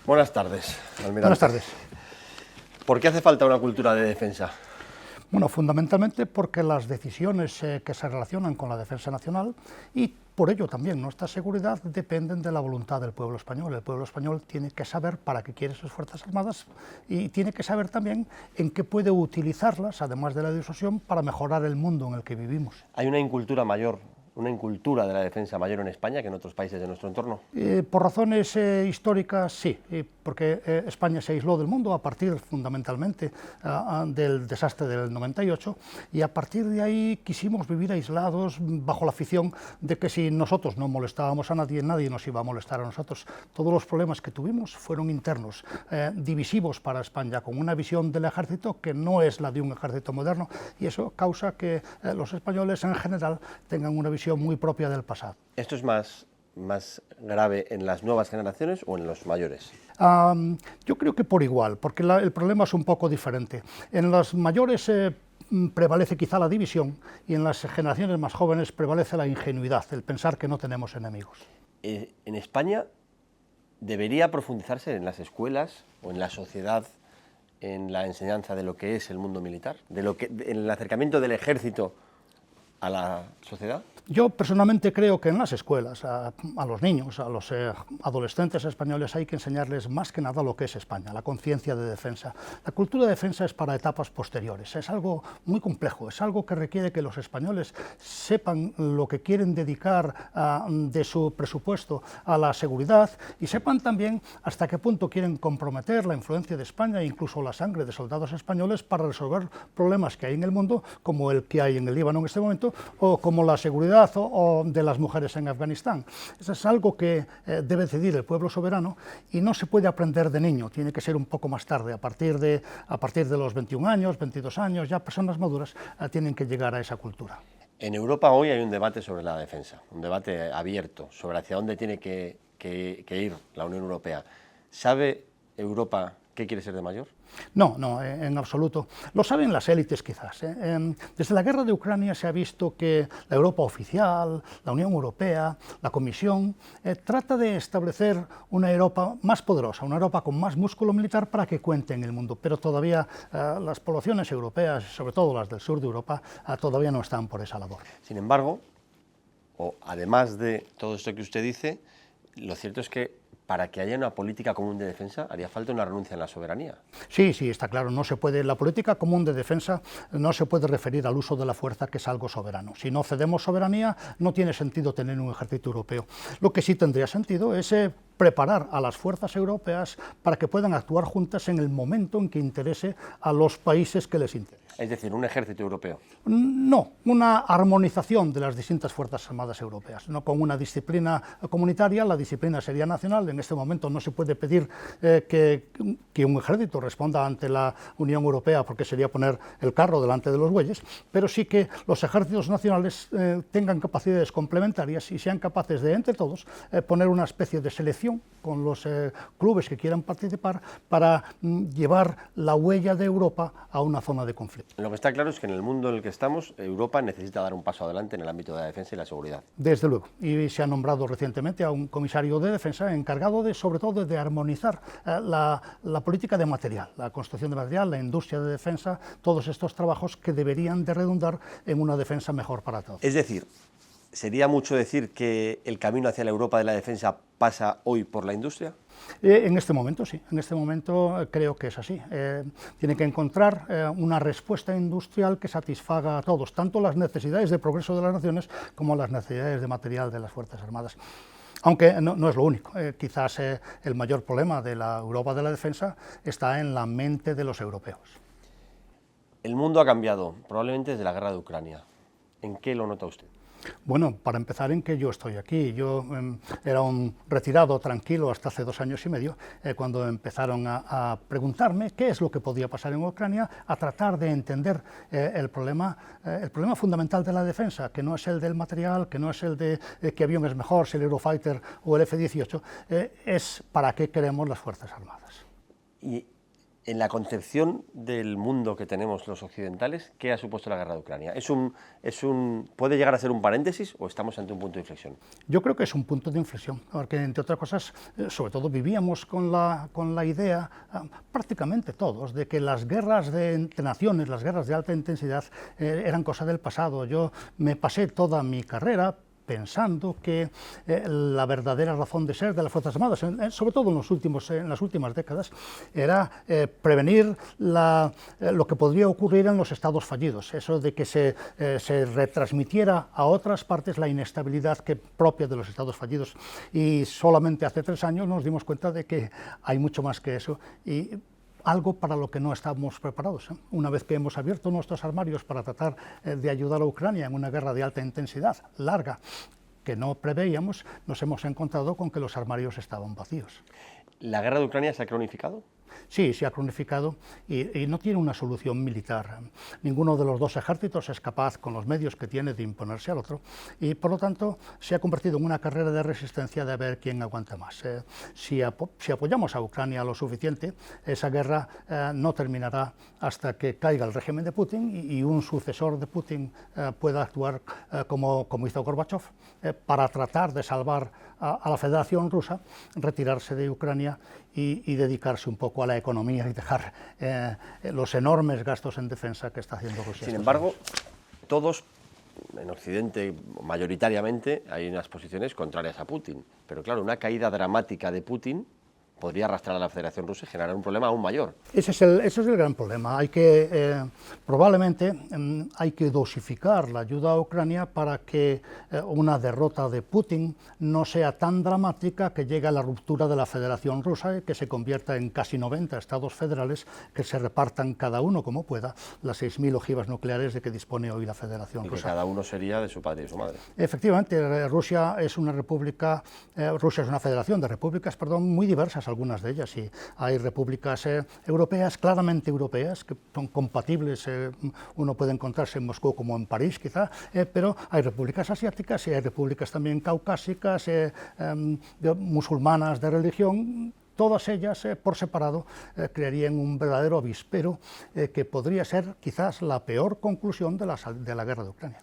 Buenas tardes, almirante. Buenas tardes. ¿Por qué hace falta una cultura de defensa? Bueno, fundamentalmente porque las decisiones que se relacionan con la defensa nacional y por ello también nuestra seguridad dependen de la voluntad del pueblo español. El pueblo español tiene que saber para qué quiere sus Fuerzas Armadas y tiene que saber también en qué puede utilizarlas, además de la disuasión, para mejorar el mundo en el que vivimos. ¿Hay una incultura mayor, una incultura de la defensa mayor en España que en otros países de nuestro entorno? Por razones históricas, sí, porque España se aisló del mundo a partir fundamentalmente del desastre del 98 y a partir de ahí quisimos vivir aislados bajo la ficción de que si nosotros no molestábamos a nadie, nadie nos iba a molestar a nosotros. Todos los problemas que tuvimos fueron internos, divisivos para España, con una visión del ejército que no es la de un ejército moderno y eso causa que los españoles en general tengan una visión muy propia del pasado. ¿Esto es más grave en las nuevas generaciones o en los mayores? Yo creo que por igual, porque el problema es un poco diferente. En los mayores prevalece quizá la división y en las generaciones más jóvenes prevalece la ingenuidad, el pensar que no tenemos enemigos. ¿En España debería profundizarse en las escuelas o en la sociedad en la enseñanza de lo que es el mundo militar, en el acercamiento del ejército a la sociedad? Yo personalmente creo que en las escuelas, a los niños, a los adolescentes españoles hay que enseñarles más que nada lo que es España, la conciencia de defensa. La cultura de defensa es para etapas posteriores, es algo muy complejo, es algo que requiere que los españoles sepan lo que quieren dedicar de su presupuesto a la seguridad y sepan también hasta qué punto quieren comprometer la influencia de España e incluso la sangre de soldados españoles para resolver problemas que hay en el mundo, como el que hay en el Líbano en este momento, o como la seguridad o de las mujeres en Afganistán. Eso es algo que debe decidir el pueblo soberano y no se puede aprender de niño, tiene que ser un poco más tarde, a partir de los 21 años, 22 años, ya personas maduras tienen que llegar a esa cultura. En Europa hoy hay un debate sobre la defensa, un debate abierto sobre hacia dónde tiene que ir la Unión Europea. ¿Sabe Europa qué quiere ser de mayor? No, en absoluto. Lo saben las élites quizás. Desde la guerra de Ucrania se ha visto que la Europa oficial, la Unión Europea, la Comisión, trata de establecer una Europa más poderosa, una Europa con más músculo militar para que cuente en el mundo, pero todavía las poblaciones europeas, sobre todo las del sur de Europa, todavía no están por esa labor. Sin embargo, además de todo esto que usted dice, lo cierto es que para que haya una política común de defensa haría falta una renuncia en la soberanía. Sí, está claro, no se puede, la política común de defensa no se puede referir al uso de la fuerza, que es algo soberano. Si no cedemos soberanía, no tiene sentido tener un ejército europeo. Lo que sí tendría sentido es preparar a las fuerzas europeas para que puedan actuar juntas en el momento en que interese a los países que les interese. Es decir, un ejército europeo. No, una armonización de las distintas Fuerzas Armadas europeas, no con una disciplina comunitaria, la disciplina sería nacional. En este momento no se puede pedir que un ejército responda ante la Unión Europea porque sería poner el carro delante de los bueyes, pero sí que los ejércitos nacionales tengan capacidades complementarias y sean capaces de, entre todos, poner una especie de selección con los clubes que quieran participar para llevar la huella de Europa a una zona de conflicto. Lo que está claro es que en el mundo en el que estamos, Europa necesita dar un paso adelante en el ámbito de la defensa y la seguridad. Desde luego, y se ha nombrado recientemente a un comisario de defensa encargado sobre todo de armonizar la política de material, la construcción de material, la industria de defensa, todos estos trabajos que deberían de redundar en una defensa mejor para todos. Es decir, ¿sería mucho decir que el camino hacia la Europa de la defensa pasa hoy por la industria? En este momento sí, en este momento creo que es así. Tiene que encontrar una respuesta industrial que satisfaga a todos, tanto las necesidades de progreso de las naciones como las necesidades de material de las Fuerzas Armadas. Aunque no es lo único, quizás el mayor problema de la Europa de la defensa está en la mente de los europeos. El mundo ha cambiado, probablemente desde la guerra de Ucrania. ¿En qué lo nota usted? Bueno, para empezar en que yo estoy aquí. Yo era un retirado tranquilo hasta hace 2 años y medio, cuando empezaron a preguntarme qué es lo que podía pasar en Ucrania, a tratar de entender el problema fundamental de la defensa, que no es el del material, que no es el de qué avión es mejor, si el Eurofighter o el F-18, es para qué queremos las Fuerzas Armadas. Y En la concepción del mundo que tenemos los occidentales, ¿qué ha supuesto la guerra de Ucrania? ¿Puede llegar a ser un paréntesis o estamos ante un punto de inflexión? Yo creo que es un punto de inflexión, porque entre otras cosas, sobre todo vivíamos con la idea, prácticamente todos, de que las guerras de naciones, las guerras de alta intensidad, eran cosa del pasado. Yo me pasé toda mi carrera pensando que la verdadera razón de ser de las Fuerzas Armadas, sobre todo en las últimas décadas, era prevenir lo que podría ocurrir en los estados fallidos, eso de que se retransmitiera a otras partes la inestabilidad propia de los estados fallidos. Y solamente hace 3 años nos dimos cuenta de que hay mucho más que eso, y algo para lo que no estamos preparados. Una vez que hemos abierto nuestros armarios para tratar de ayudar a Ucrania en una guerra de alta intensidad, larga, que no preveíamos, nos hemos encontrado con que los armarios estaban vacíos. ¿La guerra de Ucrania se ha cronificado? Sí, se ha cronificado y no tiene una solución militar. Ninguno de los dos ejércitos es capaz, con los medios que tiene, de imponerse al otro, y por lo tanto se ha convertido en una carrera de resistencia de ver quién aguanta más. Si apoyamos a Ucrania lo suficiente, esa guerra no terminará hasta que caiga el régimen de Putin y un sucesor de Putin pueda actuar como hizo Gorbachev, para tratar de salvar a la Federación Rusa, retirarse de Ucrania y dedicarse un poco a la economía y dejar los enormes gastos en defensa que está haciendo Rusia. Sin embargo, todos en Occidente, mayoritariamente, hay unas posiciones contrarias a Putin. Pero claro, una caída dramática de Putin podría arrastrar a la Federación Rusa y generar un problema aún mayor. Ese es el gran problema. Probablemente hay que dosificar la ayuda a Ucrania para que una derrota de Putin no sea tan dramática que llegue a la ruptura de la Federación Rusa y que se convierta en casi 90 estados federales que se repartan cada uno como pueda las 6.000 ojivas nucleares de que dispone hoy la Federación Rusa. Y que cada uno sería de su padre y de su madre. Efectivamente, Rusia es una federación de repúblicas, muy diversas, algunas de ellas, y hay repúblicas europeas, claramente europeas, que son compatibles, uno puede encontrarse en Moscú como en París quizá, pero hay repúblicas asiáticas y hay repúblicas también caucásicas, musulmanas de religión. Todas ellas, por separado, crearían un verdadero avispero que podría ser quizás la peor conclusión de la guerra de Ucrania.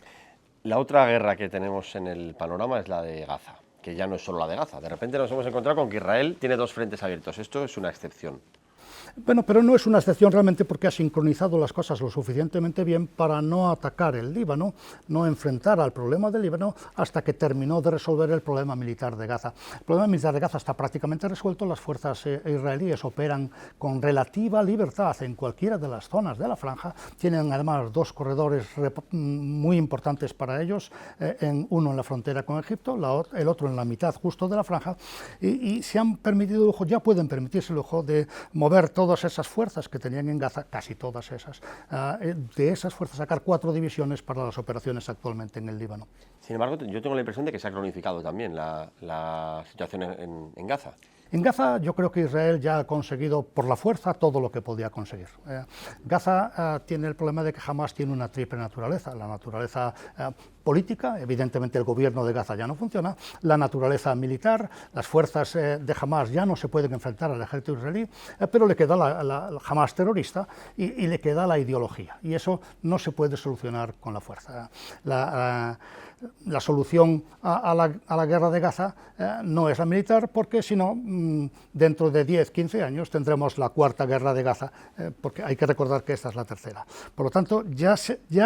La otra guerra que tenemos en el panorama es la de Gaza, que ya no es solo la de Gaza. De repente nos hemos encontrado con que Israel tiene 2 frentes abiertos. Esto es una excepción. Bueno, pero no es una excepción realmente, porque ha sincronizado las cosas lo suficientemente bien para no atacar el Líbano, no enfrentar al problema del Líbano hasta que terminó de resolver el problema militar de Gaza. El problema militar de Gaza está prácticamente resuelto. Las fuerzas israelíes operan con relativa libertad en cualquiera de las zonas de la franja. Tienen además 2 corredores muy importantes para ellos, uno en la frontera con Egipto, el otro en la mitad justo de la franja, y se han permitido el lujo, ya pueden permitirse el lujo de mover todas esas fuerzas que tenían en Gaza, casi todas esas, de esas fuerzas sacar 4 divisiones para las operaciones actualmente en el Líbano. Sin embargo, yo tengo la impresión de que se ha cronificado también la situación en Gaza. En Gaza yo creo que Israel ya ha conseguido por la fuerza todo lo que podía conseguir. Gaza tiene el problema de que Hamás tiene una triple naturaleza: la naturaleza política, evidentemente el gobierno de Gaza ya no funciona; la naturaleza militar, las fuerzas de Hamás ya no se pueden enfrentar al ejército israelí, pero le queda la Hamás terrorista y le queda la ideología, y eso no se puede solucionar con la fuerza. La solución a la guerra de Gaza no es la militar, porque si no, dentro de 10, 15 años tendremos la 4ª guerra de Gaza, porque hay que recordar que esta es la 3ª. Por lo tanto, ya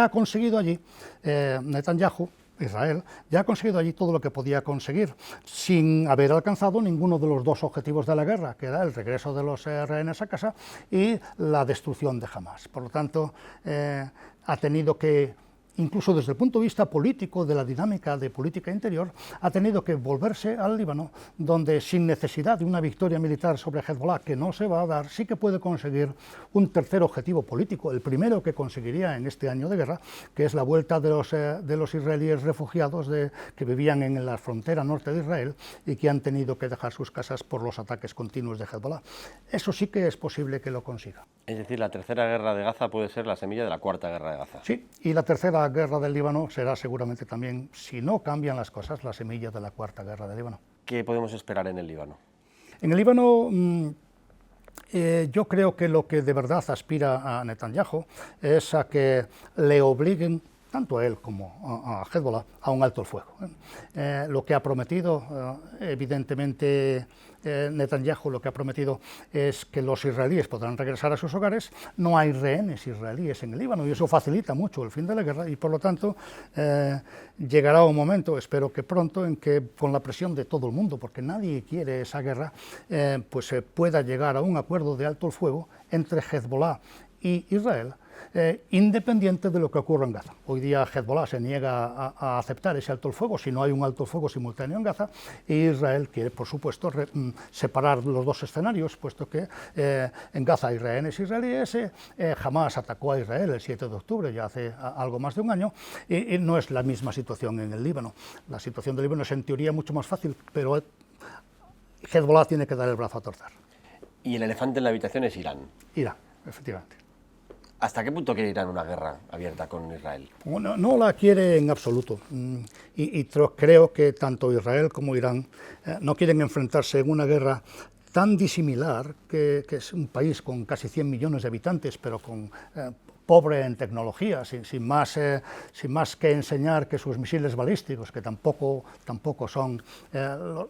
ha conseguido allí Netanyahu, Israel, ya ha conseguido allí todo lo que podía conseguir, sin haber alcanzado ninguno de los 2 objetivos de la guerra, que era el regreso de los rehenes a casa y la destrucción de Hamás. Por lo tanto, ha tenido que, incluso desde el punto de vista político, de la dinámica de política interior, ha tenido que volverse al Líbano, donde sin necesidad de una victoria militar sobre Hezbollah, que no se va a dar, sí que puede conseguir un tercer objetivo político, el primero que conseguiría en este año de guerra, que es la vuelta de los israelíes refugiados que vivían en la frontera norte de Israel y que han tenido que dejar sus casas por los ataques continuos de Hezbollah. Eso sí que es posible que lo consiga. Es decir, la 3ª guerra de Gaza puede ser la semilla de la 4ª guerra de Gaza. Sí, y la 3ª guerra del Líbano será seguramente también, si no cambian las cosas, la semilla de la 4ª guerra del Líbano. ¿Qué podemos esperar en el Líbano? En el Líbano Yo creo que lo que de verdad aspira a Netanyahu es a que le obliguen tanto a él como a Hezbollah a un alto el fuego. Lo que ha prometido, evidentemente, Netanyahu lo que ha prometido es que los israelíes podrán regresar a sus hogares, no hay rehenes israelíes en el Líbano y eso facilita mucho el fin de la guerra y por lo tanto llegará un momento, espero que pronto, en que con la presión de todo el mundo, porque nadie quiere esa guerra, pues se pueda llegar a un acuerdo de alto el fuego entre Hezbollah y Israel, independiente de lo que ocurra en Gaza. Hoy día Hezbollah se niega a aceptar ese alto el fuego si no hay un alto el fuego simultáneo en Gaza, y Israel quiere, por supuesto, separar los dos escenarios, puesto que en Gaza hay rehenes israelíes. Hamas atacó a Israel el 7 de octubre, ya hace algo más de un año, y no es la misma situación en el Líbano. La situación del Líbano es en teoría mucho más fácil, pero Hezbollah tiene que dar el brazo a torcer. Y el elefante en la habitación es Irán. Irán, efectivamente. ¿Hasta qué punto quiere Irán una guerra abierta con Israel? No la quiere en absoluto. Creo que tanto Israel como Irán no quieren enfrentarse en una guerra tan disimilar, que es un país con casi 100 millones de habitantes, pero con pobre en tecnología, sin más que enseñar que sus misiles balísticos, que tampoco son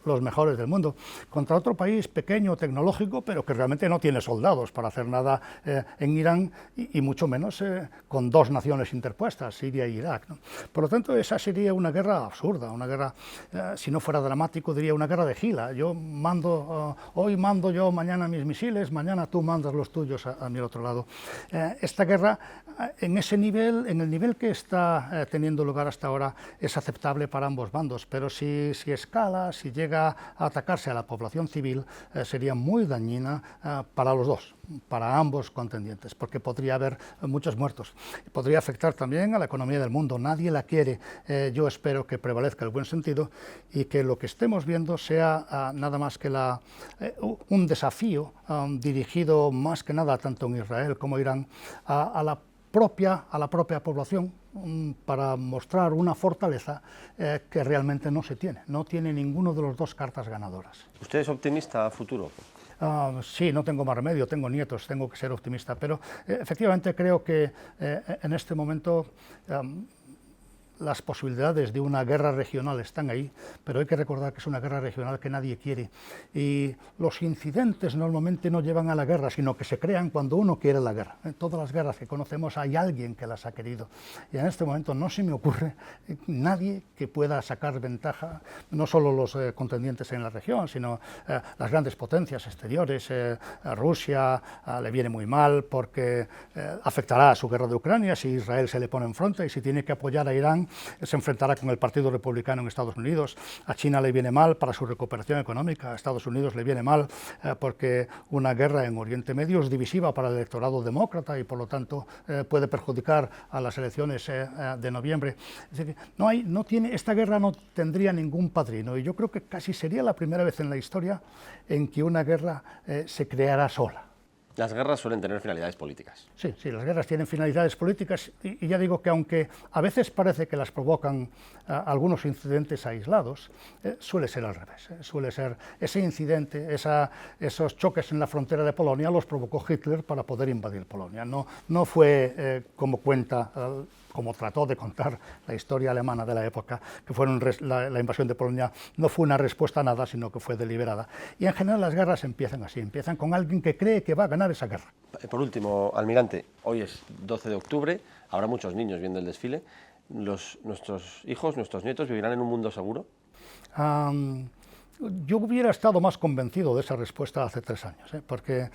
los mejores del mundo, contra otro país pequeño, tecnológico, pero que realmente no tiene soldados para hacer nada en Irán, y mucho menos con dos naciones interpuestas, Siria e Irak, ¿no? Por lo tanto, esa sería una guerra absurda, una guerra, si no fuera dramático, diría una guerra de gila. Hoy mando yo, mañana mis misiles, mañana tú mandas los tuyos a mi otro lado. Esta guerra, en ese nivel, en el nivel que está teniendo lugar hasta ahora, es aceptable para ambos bandos, pero si escala, si llega a atacarse a la población civil, sería muy dañina para los dos, para ambos contendientes, porque podría haber muchos muertos. Podría afectar también a la economía del mundo. Nadie la quiere. Yo espero que prevalezca el buen sentido y que lo que estemos viendo sea nada más que un desafío dirigido más que nada tanto en Israel como Irán a la propia población, para mostrar una fortaleza que realmente no se tiene. No tiene ninguno de los dos cartas ganadoras. ¿Usted es optimista a futuro? Sí, no tengo más remedio, tengo nietos, tengo que ser optimista, pero efectivamente creo que en este momento las posibilidades de una guerra regional están ahí, pero hay que recordar que es una guerra regional que nadie quiere, y los incidentes normalmente no llevan a la guerra, sino que se crean cuando uno quiere la guerra. En todas las guerras que conocemos hay alguien que las ha querido, y en este momento no se me ocurre nadie que pueda sacar ventaja, no solo los contendientes en la región, sino las grandes potencias exteriores. Rusia le viene muy mal porque afectará a su guerra de Ucrania si Israel se le pone en frente, y si tiene que apoyar a Irán se enfrentará con el Partido Republicano en Estados Unidos. A China le viene mal para su recuperación económica, a Estados Unidos le viene mal porque una guerra en Oriente Medio es divisiva para el electorado demócrata y por lo tanto puede perjudicar a las elecciones de noviembre. Es decir, esta guerra no tendría ningún padrino, y yo creo que casi sería la primera vez en la historia en que una guerra se creará sola. Las guerras suelen tener finalidades políticas. Sí, las guerras tienen finalidades políticas, y ya digo que aunque a veces parece que las provocan algunos incidentes aislados, suele ser al revés. Suele ser ese incidente, esos choques en la frontera de Polonia los provocó Hitler para poder invadir Polonia. No fue como trató de contar la historia alemana de la época, que la invasión de Polonia no fue una respuesta a nada, sino que fue deliberada. Y en general las guerras empiezan así, empiezan con alguien que cree que va a ganar esa guerra. Por último, almirante, hoy es 12 de octubre, habrá muchos niños viendo el desfile. ¿Nuestros hijos, nuestros nietos vivirán en un mundo seguro? Yo hubiera estado más convencido de esa respuesta hace 3 años, porque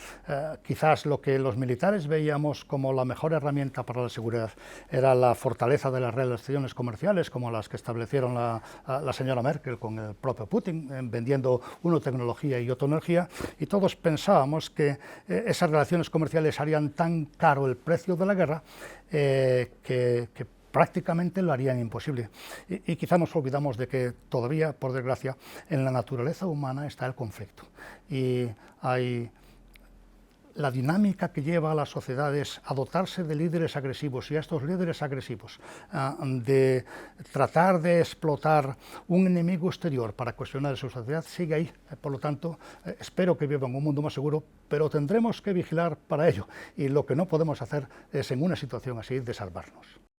quizás lo que los militares veíamos como la mejor herramienta para la seguridad era la fortaleza de las relaciones comerciales, como las que establecieron la señora Merkel con el propio Putin, vendiendo una tecnología y otra energía, y todos pensábamos que esas relaciones comerciales harían tan caro el precio de la guerra que prácticamente lo harían imposible. Y quizá nos olvidamos de que todavía, por desgracia, en la naturaleza humana está el conflicto. Y la dinámica que lleva a las sociedades a dotarse de líderes agresivos y a estos líderes agresivos de tratar de explotar un enemigo exterior para cuestionar su sociedad sigue ahí. Por lo tanto, espero que vivan un mundo más seguro, pero tendremos que vigilar para ello y lo que no podemos hacer es en una situación así de salvarnos.